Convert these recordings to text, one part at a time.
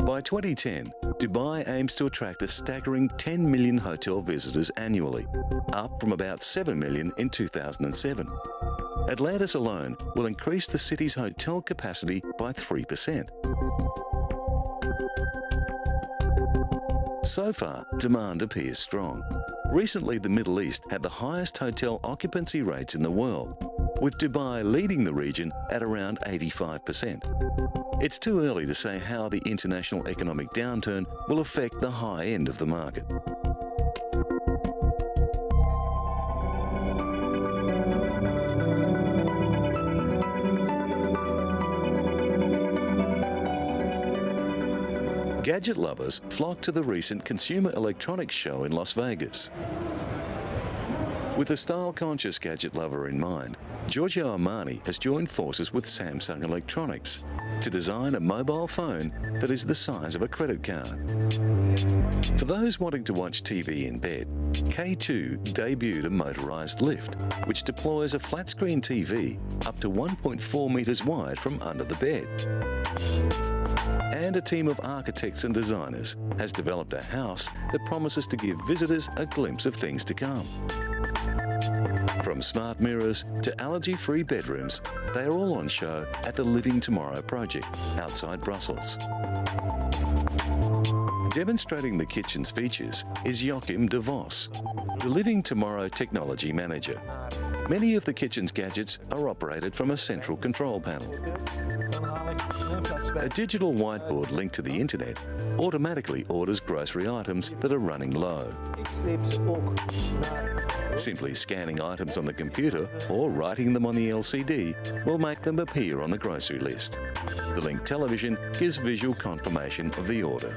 By 2010, Dubai aims to attract a staggering 10 million hotel visitors annually, up from about 7 million in 2007. Atlantis alone will increase the city's hotel capacity by 3%. So far, demand appears strong. Recently, the Middle East had the highest hotel occupancy rates in the world, with Dubai leading the region at around 85%. It's too early to say how the international economic downturn will affect the high end of the market. Gadget lovers flock to the recent Consumer Electronics Show in Las Vegas. With a style-conscious gadget lover in mind, Giorgio Armani has joined forces with Samsung Electronics to design a mobile phone that is the size of a credit card. For those wanting to watch TV in bed, K2 debuted a motorized lift, which deploys a flat-screen TV up to 1.4 meters wide from under the bed. And a team of architects and designers has developed a house that promises to give visitors a glimpse of things to come. From smart mirrors to allergy-free bedrooms, they are all on show at the Living Tomorrow project outside Brussels. Demonstrating the kitchen's features is Joachim de Vos, the Living Tomorrow technology manager. Many of the kitchen's gadgets are operated from a central control panel. A digital whiteboard linked to the internet automatically orders grocery items that are running low. Simply scanning items on the computer or writing them on the LCD will make them appear on the grocery list. The linked television gives visual confirmation of the order.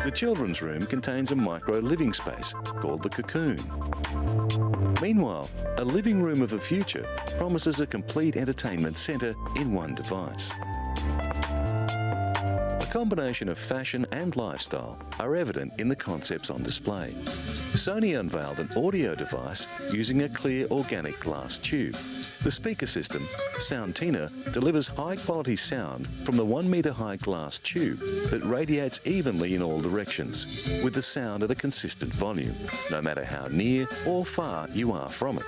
The children's room contains a micro living space called the Cocoon. Meanwhile, a living room of the future promises a complete entertainment centre in one device. A combination of fashion and lifestyle are evident in the concepts on display. Sony unveiled an audio device using a clear organic glass tube. The speaker system, Soundtina, delivers high-quality sound from the 1-metre-high glass tube that radiates evenly in all directions, with the sound at a consistent volume, no matter how near or far you are from it.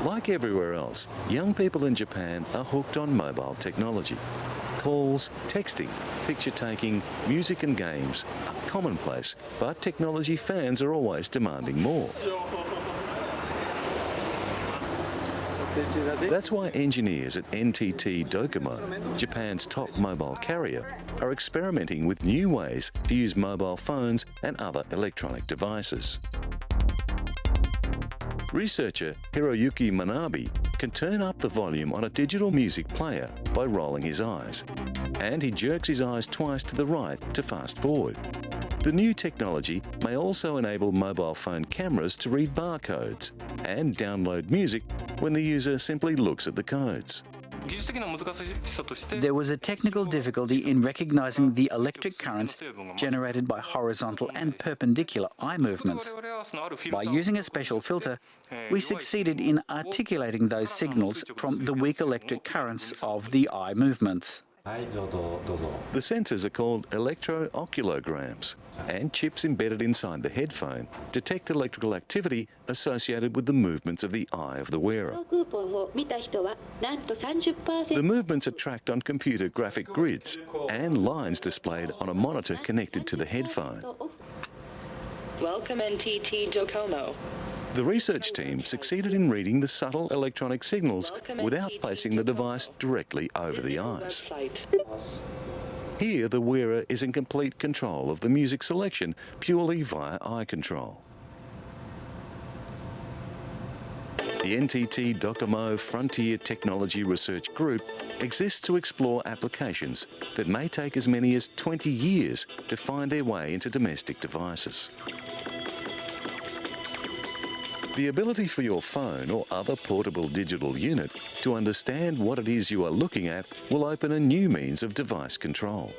Like everywhere else, young people in Japan are hooked on mobile technology. Calls, texting, picture-taking, music and games are commonplace, but technology fans are always demanding more. That's why engineers at NTT Docomo, Japan's top mobile carrier, are experimenting with new ways to use mobile phones and other electronic devices. Researcher Hiroyuki Manabe can turn up the volume on a digital music player by rolling his eyes, and he jerks his eyes twice to the right to fast forward. The new technology may also enable mobile phone cameras to read barcodes and download music when the user simply looks at the codes. There was a technical difficulty in recognizing the electric currents generated by horizontal and perpendicular eye movements. By using a special filter, we succeeded in articulating those signals from the weak electric currents of the eye movements. The sensors are called electro-oculograms, and chips embedded inside the headphone detect electrical activity associated with the movements of the eye of the wearer. The movements are tracked on computer graphic grids and lines displayed on a monitor connected to the headphone. Welcome NTT Docomo. The research team succeeded in reading the subtle electronic signals without placing the device directly over the eyes. Here, the wearer is in complete control of the music selection purely via eye control. The NTT Docomo Frontier Technology Research Group exists to explore applications that may take as many as 20 years to find their way into domestic devices. The ability for your phone or other portable digital unit to understand what it is you are looking at will open a new means of device control.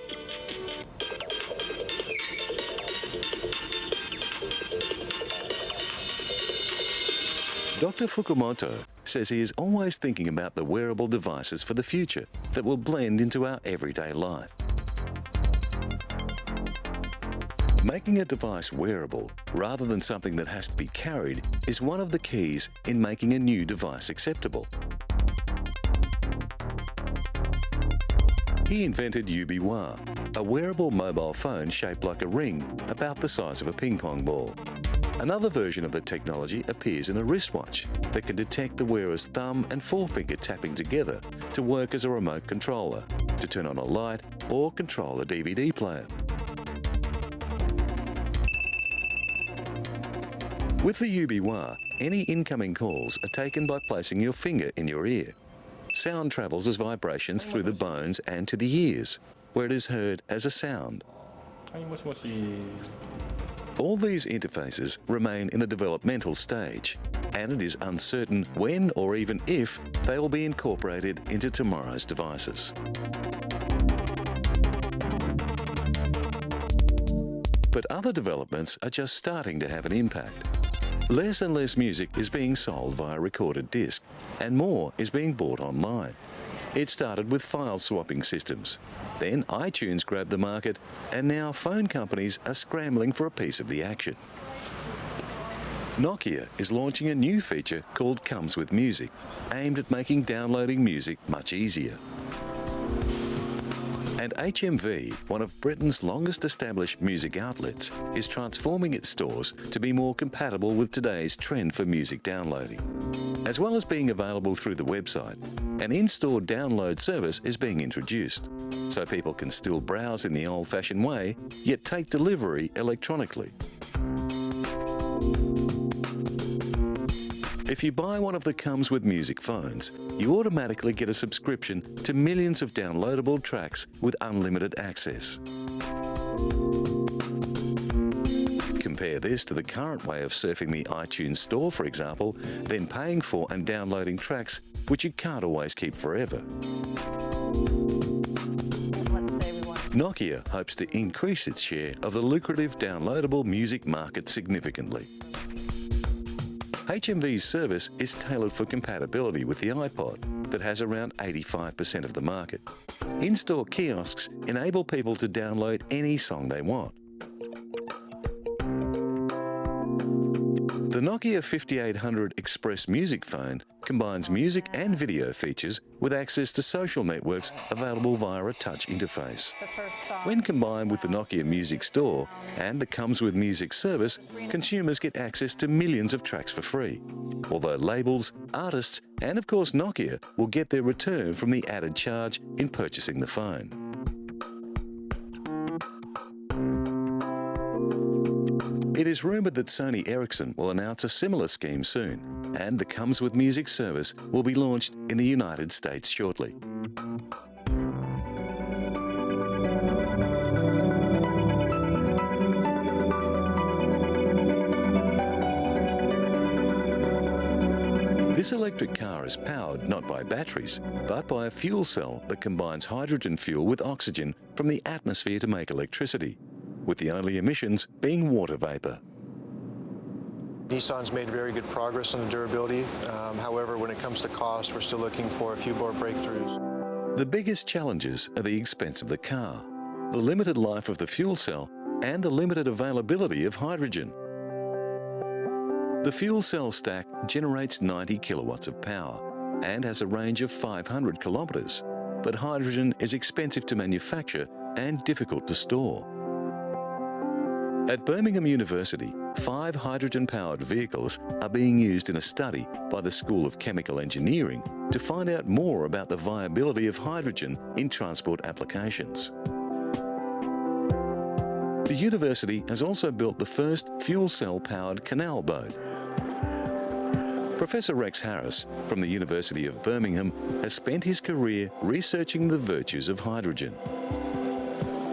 Dr. Fukumoto says he is always thinking about the wearable devices for the future that will blend into our everyday life. Making a device wearable rather than something that has to be carried is one of the keys in making a new device acceptable. He invented UBWA, a wearable mobile phone shaped like a ring about the size of a ping pong ball. Another version of the technology appears in a wristwatch that can detect the wearer's thumb and forefinger tapping together to work as a remote controller, to turn on a light or control a DVD player. With the UBWA, any incoming calls are taken by placing your finger in your ear. Sound travels as vibrations through the bones and to the ears, where it is heard as a sound. All these interfaces remain in the developmental stage, and it is uncertain when or even if they will be incorporated into tomorrow's devices. But other developments are just starting to have an impact. Less and less music is being sold via recorded disc, and more is being bought online. It started with file swapping systems. Then iTunes grabbed the market, and now phone companies are scrambling for a piece of the action. Nokia is launching a new feature called Comes with Music, aimed at making downloading music much easier. And HMV, one of Britain's longest established music outlets, is transforming its stores to be more compatible with today's trend for music downloading. As well as being available through the website, an in-store download service is being introduced, so people can still browse in the old-fashioned way, yet take delivery electronically. If you buy one of the Comes with Music phones, you automatically get a subscription to millions of downloadable tracks with unlimited access. Compare this to the current way of surfing the iTunes store, for example, then paying for and downloading tracks which you can't always keep forever. Nokia hopes to increase its share of the lucrative downloadable music market significantly. HMV's service is tailored for compatibility with the iPod that has around 85% of the market. In-store kiosks enable people to download any song they want. The Nokia 5800 Express Music phone combines music and video features with access to social networks available via a touch interface. When combined with the Nokia Music Store and the Comes with Music service, consumers get access to millions of tracks for free, although labels, artists and of course Nokia will get their return from the added charge in purchasing the phone. It is rumoured that Sony Ericsson will announce a similar scheme soon, and the Comes with Music service will be launched in the United States shortly. This electric car is powered not by batteries, but by a fuel cell that combines hydrogen fuel with oxygen from the atmosphere to make electricity, with the only emissions being water vapour. Nissan's made very good progress on the durability. However, when it comes to cost, we're still looking for a few more breakthroughs. The biggest challenges are the expense of the car, the limited life of the fuel cell, and the limited availability of hydrogen. The fuel cell stack generates 90 kilowatts of power and has a range of 500 kilometres, but hydrogen is expensive to manufacture and difficult to store. At Birmingham University, 5 hydrogen-powered vehicles are being used in a study by the School of Chemical Engineering to find out more about the viability of hydrogen in transport applications. The university has also built the first fuel cell-powered canal boat. Professor Rex Harris from the University of Birmingham has spent his career researching the virtues of hydrogen.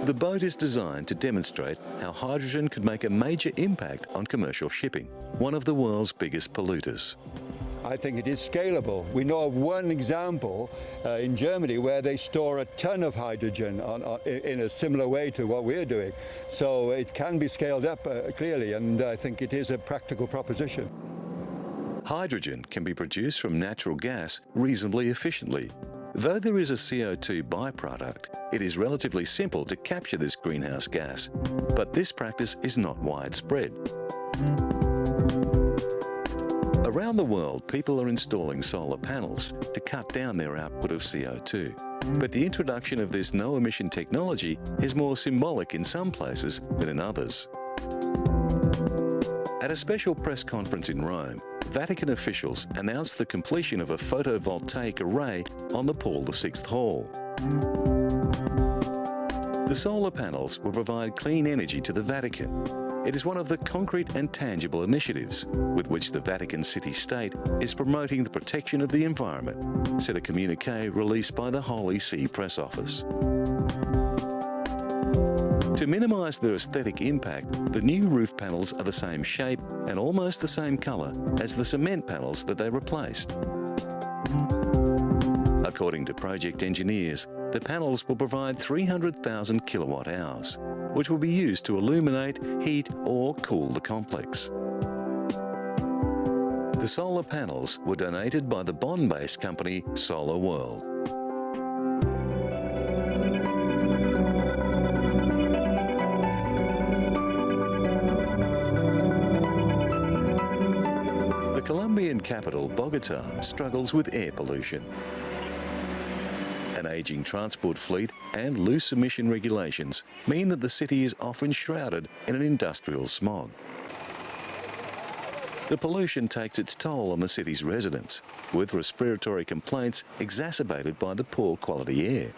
The boat is designed to demonstrate how hydrogen could make a major impact on commercial shipping, one of the world's biggest polluters. I think it is scalable. We know of one example in Germany where they store a ton of hydrogen in a similar way to what we're doing. So it can be scaled up clearly, and I think it is a practical proposition. Hydrogen can be produced from natural gas reasonably efficiently. Though there is a CO2 byproduct, it is relatively simple to capture this greenhouse gas, but this practice is not widespread. Around the world, people are installing solar panels to cut down their output of CO2. But the introduction of this no-emission technology is more symbolic in some places than in others. At a special press conference in Rome, Vatican officials announced the completion of a photovoltaic array on the Paul VI Hall. The solar panels will provide clean energy to the Vatican. It is one of the concrete and tangible initiatives with which the Vatican City-State is promoting the protection of the environment, said a communiqué released by the Holy See Press Office. To minimise their aesthetic impact, the new roof panels are the same shape and almost the same colour as the cement panels that they replaced. According to project engineers, the panels will provide 300,000 kilowatt hours, which will be used to illuminate, heat or cool the complex. The solar panels were donated by the Bonn-based company Solar World. The Colombian capital, Bogotá, struggles with air pollution. An aging transport fleet and loose emission regulations mean that the city is often shrouded in an industrial smog. The pollution takes its toll on the city's residents, with respiratory complaints exacerbated by the poor quality air.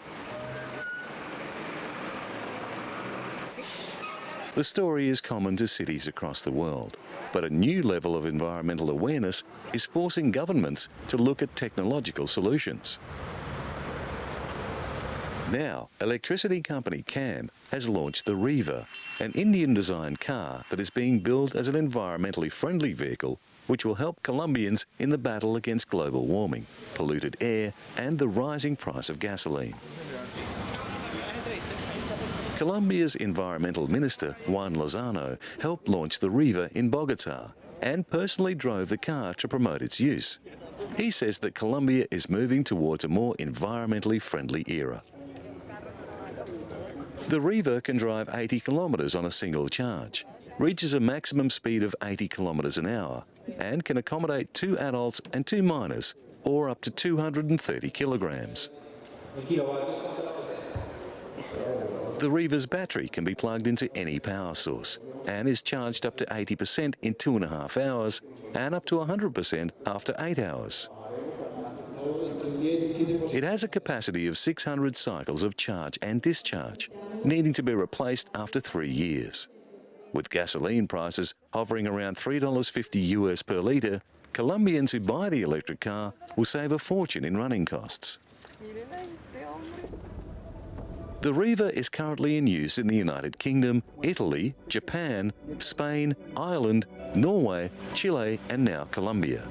The story is common to cities across the world, but a new level of environmental awareness is forcing governments to look at technological solutions. Now, electricity company CAM has launched the Riva, an Indian-designed car that is being built as an environmentally friendly vehicle which will help Colombians in the battle against global warming, polluted air and the rising price of gasoline. Colombia's environmental minister, Juan Lozano, helped launch the Riva in Bogotá and personally drove the car to promote its use. He says that Colombia is moving towards a more environmentally friendly era. The Riva can drive 80 kilometres on a single charge, reaches a maximum speed of 80 kilometres an hour, and can accommodate 2 adults and 2 minors, or up to 230 kilograms. The Riva's battery can be plugged into any power source and is charged up to 80% in 2.5 hours and up to 100% after 8 hours. It has a capacity of 600 cycles of charge and discharge, needing to be replaced after 3 years. With gasoline prices hovering around $3.50 US per litre, Colombians who buy the electric car will save a fortune in running costs. The Riva is currently in use in the United Kingdom, Italy, Japan, Spain, Ireland, Norway, Chile and now Colombia.